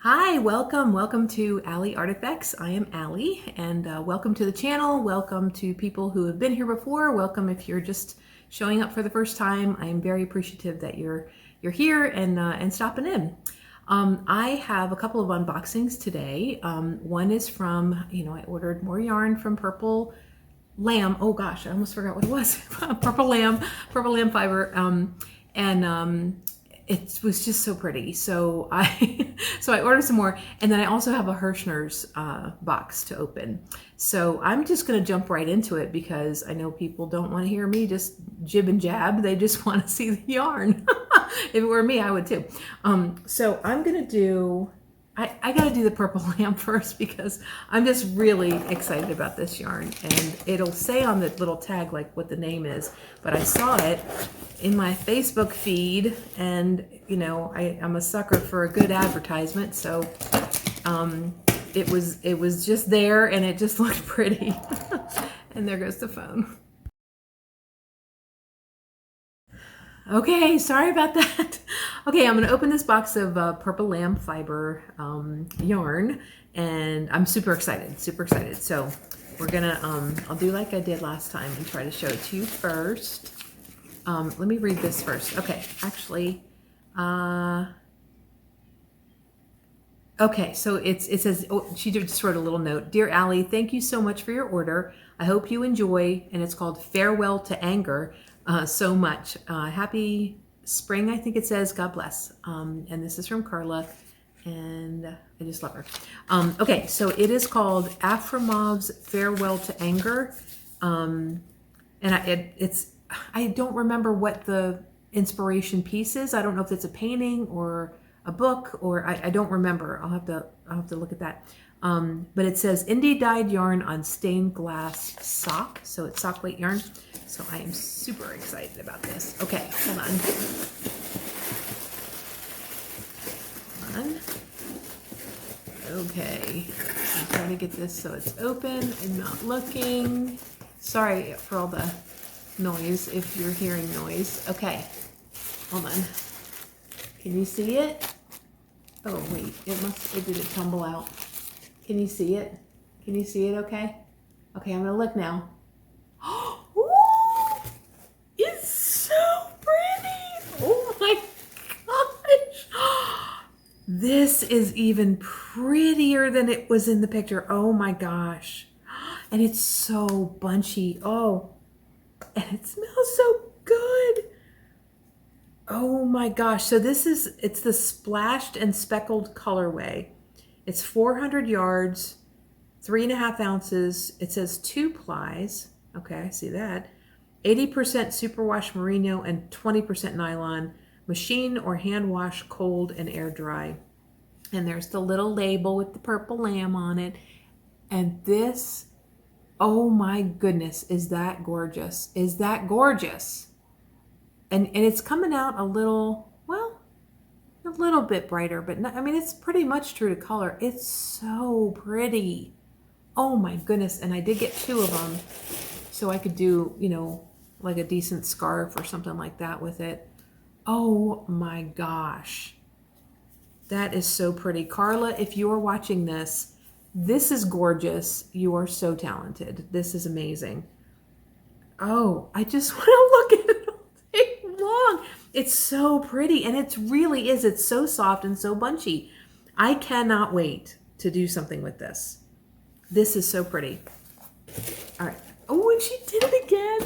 Hi, welcome to Allie Artifacts. I am Allie, and welcome to the channel. Welcome to people who have been here before. Welcome if you're just showing up for the first time. I am very appreciative that you're here and stopping in. I have a couple of unboxings today. One is from, I ordered more yarn from Purple Lamb. Oh gosh, I almost forgot what it was. Purple Lamb fiber. It was just so pretty. So I ordered some more, and then I also have a Herrschners box to open. So I'm just going to jump right into it because I know people don't want to hear me just jib and jab. They just want to see the yarn. If it were me, I would too. So I'm going to do. I got to do the Purple Lamb first because I'm just really excited about this yarn, and it'll say on the little tag like what the name is, but I saw it in my Facebook feed, and I'm a sucker for a good advertisement, so it was just there and it just looked pretty. And there goes the phone. Okay, sorry about that. Okay, I'm going to open this box of Purple Lamb fiber yarn, and I'm super excited, So we're going to, I'll do like I did last time and try to show it to you first. Let me read this first. Okay, actually, okay, so it says, oh, she just wrote a little note. Dear Allie, thank you so much for your order. I hope you enjoy, and it's called Farewell to Anger, so much. Happy spring, I think it says. God bless. And this is from Carla, and I just love her. Okay, so it is called Afremov's Farewell to Anger. And I don't remember what the inspiration piece is. I don't know if it's a painting or a book, or I don't remember. I'll have to look at that. But it says indie dyed yarn on stained glass sock. So it's sock weight yarn. So I am super excited about this. Okay, hold on. Okay, I'm trying to get this so it's open and not looking. Sorry for all the noise if you're hearing noise. Okay, hold on. Can you see it? Oh wait, it did tumble out. Can you see it? Can you see it okay? Okay, I'm gonna look now. Ooh, it's so pretty! Oh my gosh! This is even prettier than it was in the picture. Oh my gosh. And it's so bunchy. Oh, and it smells so good. Oh my gosh. So it's the splashed and speckled colorway. It's 400 yards, 3.5 ounces. It says 2 plies. Okay, I see that. 80% superwash merino and 20% nylon. Machine or hand wash, cold and air dry. And there's the little label with the Purple Lamb on it. And this, oh my goodness, is that gorgeous? Is that gorgeous? And it's coming out a little bit brighter, but not, I mean, it's pretty much true to color. It's so pretty. Oh my goodness. And I did get 2 of them so I could do, like a decent scarf or something like that with it. Oh my gosh. That is so pretty. Carla, if you are watching this, this is gorgeous. You are so talented. This is amazing. Oh, I just want to look at it all day long. It's so pretty, and it really is. It's so soft and so bunchy. I cannot wait to do something with this. This is so pretty. All right. Oh, and she did it again.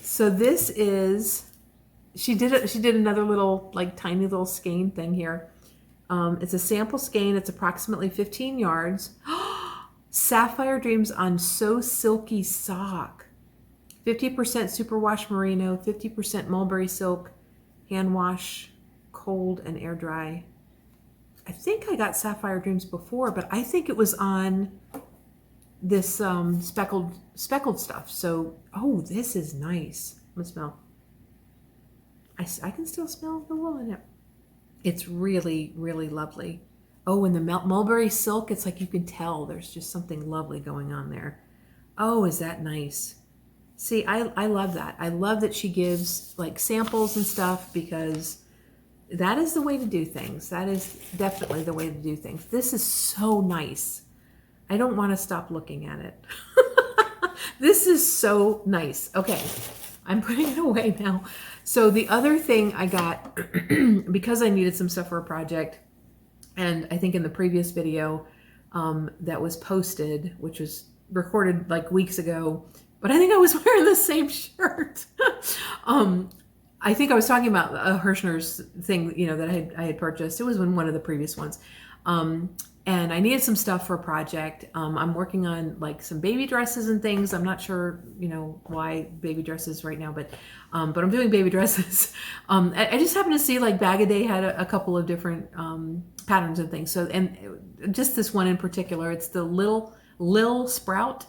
So this is, she did another little, like, tiny little skein thing here. It's a sample skein. It's approximately 15 yards. Sapphire Dreams on So Silky Sock. 50% superwash merino, 50% mulberry silk, hand wash, cold and air dry. I think I got Sapphire Dreams before, but I think it was on this speckled stuff. So, oh, this is nice. Let me smell. I can still smell the wool in it. It's really, really lovely. Oh, and the mulberry silk, it's like you can tell there's just something lovely going on there. Oh, is that nice? See, I love that. I love that she gives like samples and stuff because that is the way to do things. That is definitely the way to do things. This is so nice. I don't want to stop looking at it. This is so nice. Okay, I'm putting it away now. So the other thing I got, because I needed some stuff for a project, and I think in the previous video that was posted, which was recorded like weeks ago, but I think I was wearing the same shirt. I think I was talking about a Herrschners thing, you know, that I had purchased. It was in one of the previous ones. And I needed some stuff for a project. I'm working on like some baby dresses and things. I'm not sure, you know, why baby dresses right now, but I'm doing baby dresses. I just happened to see like Bag O' Day had a couple of different patterns and things. So, and just this one in particular, it's the Lil Sprout,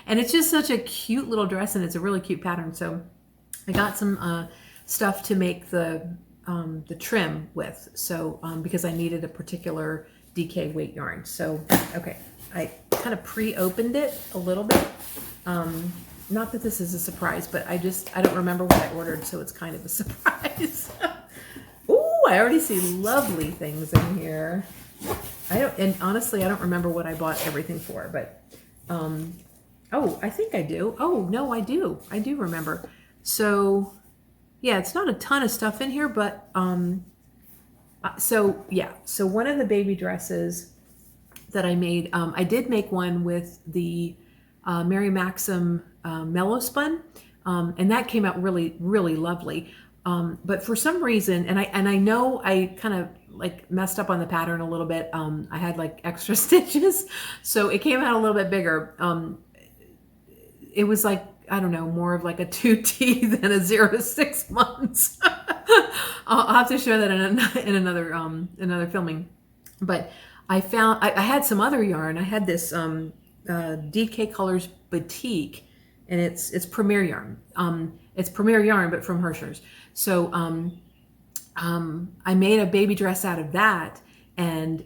and it's just such a cute little dress, and it's a really cute pattern. So I got some stuff to make the trim with. So because I needed a particular DK weight yarn. So, okay, I kind of pre-opened it a little bit. Not that this is a surprise, but I don't remember what I ordered, so it's kind of a surprise. Ooh, I already see lovely things in here. And honestly, I don't remember what I bought everything for, but, oh, I think I do. Oh, no, I do. I do remember. So, yeah, it's not a ton of stuff in here, but, so yeah, so one of the baby dresses that I made, I did make one with the Mary Maxim Mellow Spun, and that came out really, really lovely. But for some reason, and I know I kind of like messed up on the pattern a little bit. I had like extra stitches, so it came out a little bit bigger. It was like, I don't know, more of like a 2T than a 0 to 6 months. I'll have to show that in another filming. But I found I had some other yarn. I had this DK Colors Batik, and it's Premier yarn. It's Premier yarn, but from Herrschners. So I made a baby dress out of that, and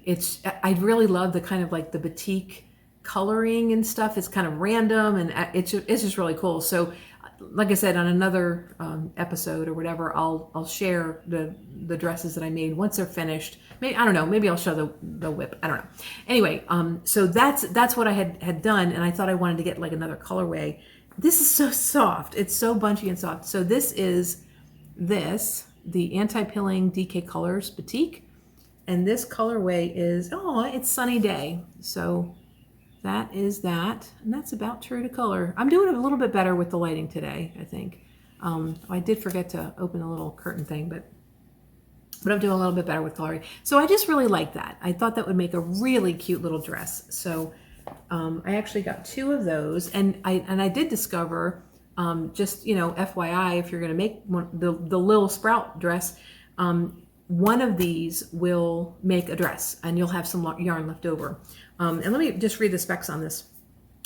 I really love the kind of like the batik coloring and stuff. It's kind of random, and it's just really cool. So like I said, on another episode or whatever, I'll share the dresses that I made once they're finished. Maybe, I don't know, maybe I'll show the whip. I don't know. Anyway, so that's what I had done, and I thought I wanted to get like another colorway. This is so soft. It's so bunchy and soft. So this is the anti-pilling DK Colors Batik, and this colorway is, oh, it's Sunny Day. So that is that, and that's about true to color. I'm doing a little bit better with the lighting today, I think. I did forget to open a little curtain thing, but I'm doing a little bit better with coloring. So I just really like that. I thought that would make a really cute little dress. So I actually got 2 of those, and I did discover, just, you know, FYI, if you're going to make the Lil Sprout dress, one of these will make a dress, and you'll have some yarn left over. And let me just read the specs on this.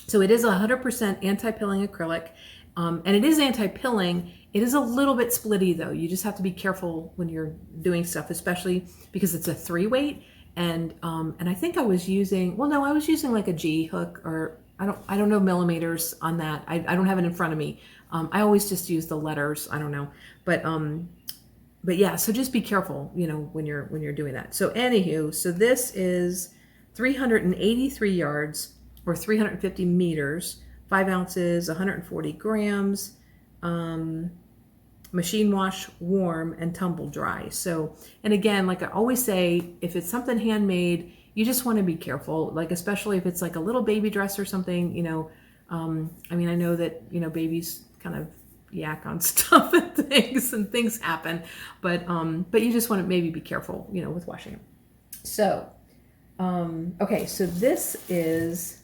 So it is 100% anti-pilling acrylic, and it is anti-pilling. It is a little bit splitty though. You just have to be careful when you're doing stuff, especially because it's a 3 weight. And I think I was using, well, no, I was using like a G hook, or I don't know millimeters on that. I don't have it in front of me. I always just use the letters. I don't know, but yeah. So just be careful, you know, when you're doing that. So anywho, so this is 383 yards or 350 meters, 5 ounces, 140 grams, machine wash, warm, and tumble dry. So, and again, like I always say, if it's something handmade, you just want to be careful, like especially if it's like a little baby dress or something, you know. I mean, I know that, you know, babies kind of yak on stuff and things happen, but you just want to maybe be careful, you know, with washing them. So, okay, so this is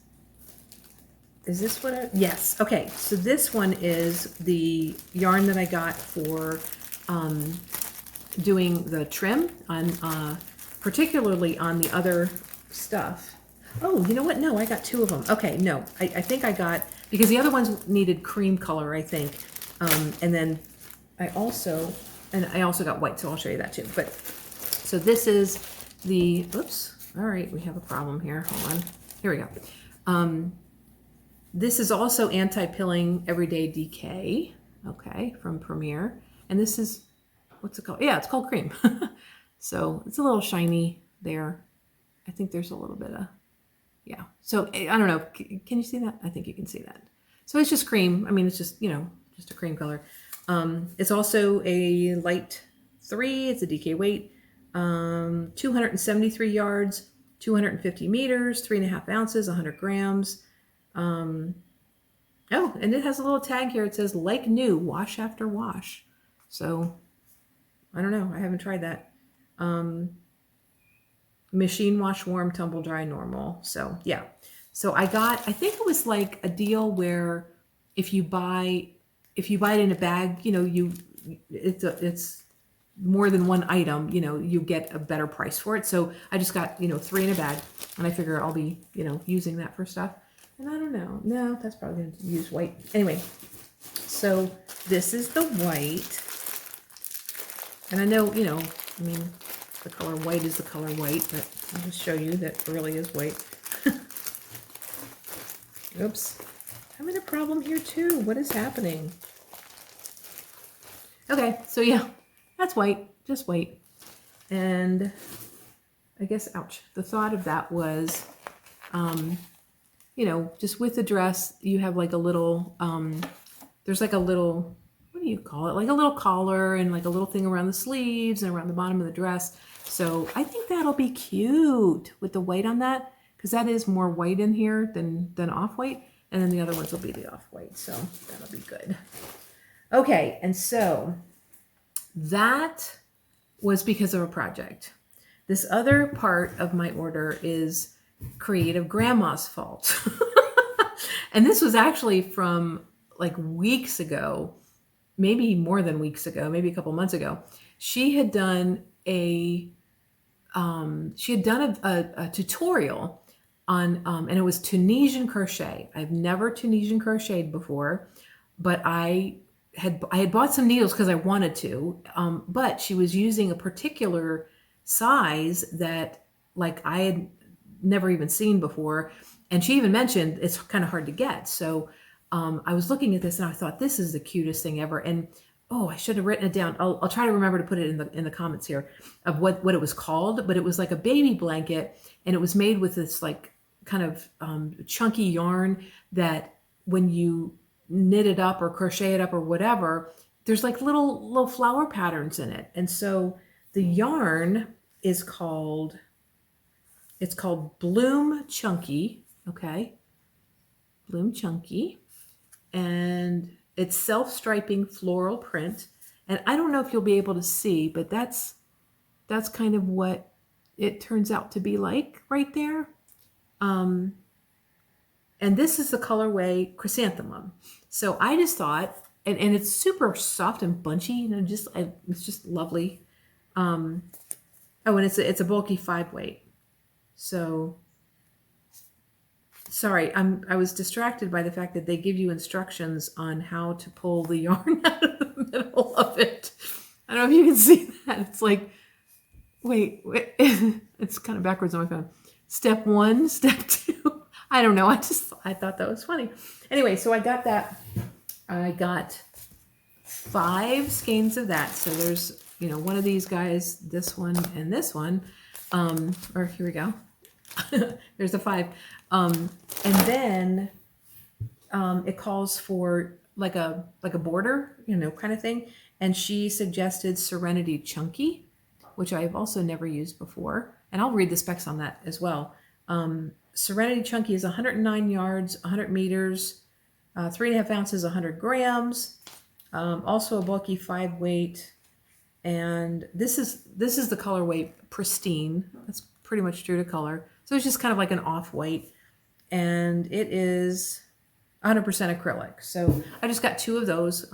this what yes, okay, so this one is the yarn that I got for doing the trim on particularly on the other stuff. Oh, you know what? No, I got 2 of them. Okay, no, I think I got, because the other ones needed cream color, I think. And then I also got white, so I'll show you that too. But so this is the, oops, all right, we have a problem here. Hold on. Here we go. This is also anti-pilling everyday DK, okay, from Premier. And this is, what's it called? Yeah, it's called cream. So it's a little shiny there. I think there's a little bit of, yeah. So I don't know. Can you see that? I think you can see that. So it's just cream. I mean, it's just, just a cream color. It's also a light 3. It's a DK weight. 273 yards, 250 meters, 3.5 ounces, 100 grams. Oh, and it has a little tag here. It says, like new, wash after wash. So I don't know. I haven't tried that. Machine wash, warm, tumble dry, normal. So yeah. So I think it was like a deal where if you buy it in a bag, it's more than one item, you get a better price for it. So I just got, 3 in a bag, and I figure I'll be, using that for stuff. And I don't know. No, that's probably going to use white. Anyway, so this is the white. And I know, I mean, the color white is the color white, but I'll just show you that it really is white. Oops. Having a problem here too. What is happening? Okay, so yeah, that's white, just white. And I guess, ouch, the thought of that was, just with the dress, you have like a little, there's like a little, what do you call it? Like a little collar and like a little thing around the sleeves and around the bottom of the dress. So I think that'll be cute with the white on that, because that is more white in here than off-white. And then the other ones will be the off-white, so that'll be good. Okay, and so that was because of a project. This other part of my order is creative grandma's fault. And this was actually from like weeks ago, maybe more than weeks ago, maybe a couple months ago. She had done a tutorial on, and it was Tunisian crochet. I've never Tunisian crocheted before, but I had bought some needles because I wanted to, but she was using a particular size that like I had never even seen before. And she even mentioned it's kind of hard to get. So I was looking at this and I thought, this is the cutest thing ever. And oh, I should have written it down. I'll try to remember to put it in the comments here of what it was called. But it was like a baby blanket, and it was made with this like kind of chunky yarn that when you knit it up or crochet it up or whatever, there's like little flower patterns in it. And so the yarn is called, it's called Bloom Chunky. Okay. Bloom Chunky. And it's self-striping floral print. And I don't know if you'll be able to see, but that's kind of what it turns out to be like right there. And this is the colorway Chrysanthemum. So I just thought, and it's super soft and bunchy, and it's just lovely. Oh, and it's a bulky 5 weight. So sorry, I was distracted by the fact that they give you instructions on how to pull the yarn out of the middle of it. I don't know if you can see that. It's like, wait, it's kind of backwards on my phone. Step 1, step 2. I don't know. I thought that was funny. Anyway, so I got that. I got 5 skeins of that. So there's, one of these guys, this one, and this one. Or here we go. There's the 5. And then it calls for like a border, kind of thing. And she suggested Serenity Chunky, which I've also never used before. And I'll read the specs on that as well. Serenity Chunky is 109 yards, 100 meters, 3.5 ounces, 100 grams. Also a bulky 5 weight. And this is the colorway Pristine. That's pretty much true to color. So it's just kind of like an off-white. And it is 100% acrylic. So I just got 2 of those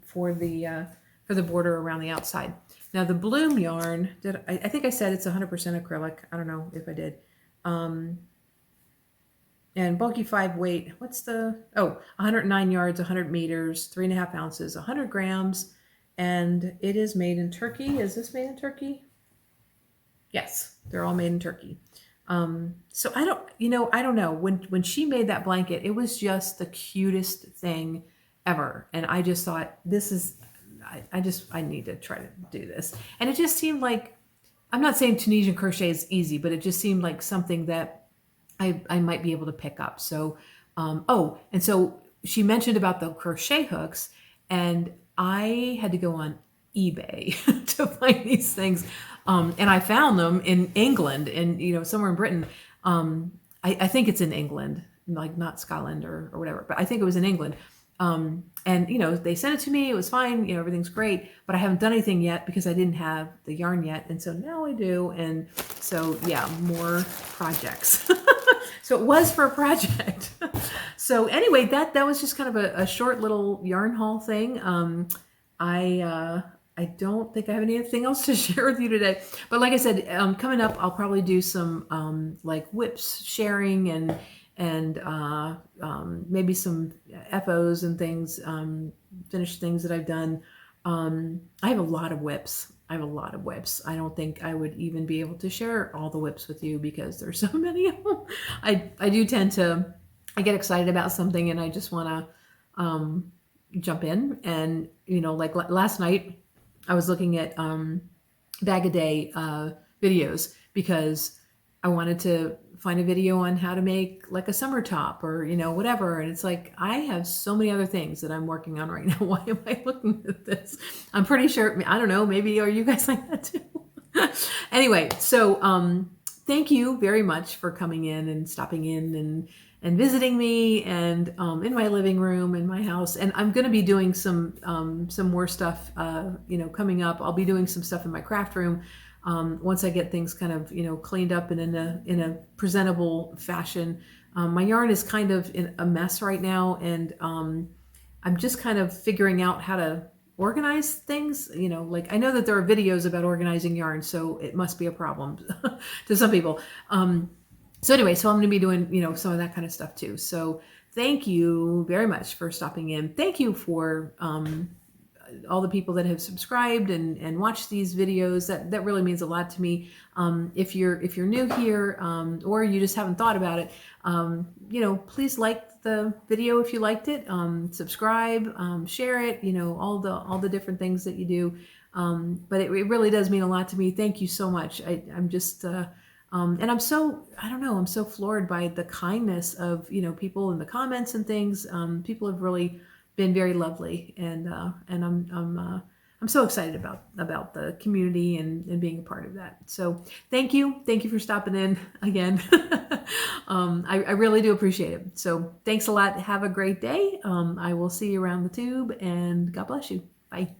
for the border around the outside. Now the Bloom yarn, I think I said it's 100% acrylic. I don't know if I did. And bulky 5 weight, 109 yards, 100 meters, 3.5 ounces, 100 grams. And it is made in Turkey. Is this made in Turkey? Yes, they're all made in Turkey. So I don't know. When she made that blanket, it was just the cutest thing ever. And I just thought, I need to try to do this. And it just seemed like, I'm not saying Tunisian crochet is easy, but it just seemed like something that I might be able to pick up. So, oh, and so she mentioned about the crochet hooks, and I had to go on eBay to find these things. And I found them in England and, somewhere in Britain. I think it's in England, like not Scotland or whatever, but I think it was in England. And they sent it to me. It was fine. Everything's great, but I haven't done anything yet because I didn't have the yarn yet. And so now I do. And so, yeah, more projects. So it was for a project. So anyway, that was just kind of a short little yarn haul thing. I don't think I have anything else to share with you today. But like I said, coming up, I'll probably do some like whips sharing and maybe some FOs and things, finished things that I've done. I have a lot of whips. I don't think I would even be able to share all the whips with you because there's so many of them. I do tend to, I get excited about something and I just want to jump in. And, like last night, I was looking at Bag a Day videos because I wanted to find a video on how to make like a summer top or, whatever. And it's like, I have so many other things that I'm working on right now. Why am I looking at this? I'm pretty sure, I don't know, maybe are you guys like that too? Anyway, so thank you very much for coming in and stopping in and visiting me and in my living room in my house. And I'm going to be doing some more stuff, coming up. I'll be doing some stuff in my craft room. Once I get things kind of, cleaned up and in a presentable fashion. My yarn is kind of in a mess right now. And I'm just kind of figuring out how to organize things, like I know that there are videos about organizing yarn, so it must be a problem to some people. So anyway, so I'm going to be doing, some of that kind of stuff too. So thank you very much for stopping in. Thank you for all the people that have subscribed and watched these videos. That really means a lot to me. If you're new here or you just haven't thought about it, please like the video if you liked it. Subscribe, share it. All the different things that you do. But it really does mean a lot to me. Thank you so much. I'm just and I'm so, I don't know, I'm so floored by the kindness of, people in the comments and things. People have really been very lovely, and I'm so excited about the community and being a part of that. So thank you for stopping in again. I really do appreciate it. So thanks a lot. Have a great day. I will see you around the tube, and God bless you. Bye.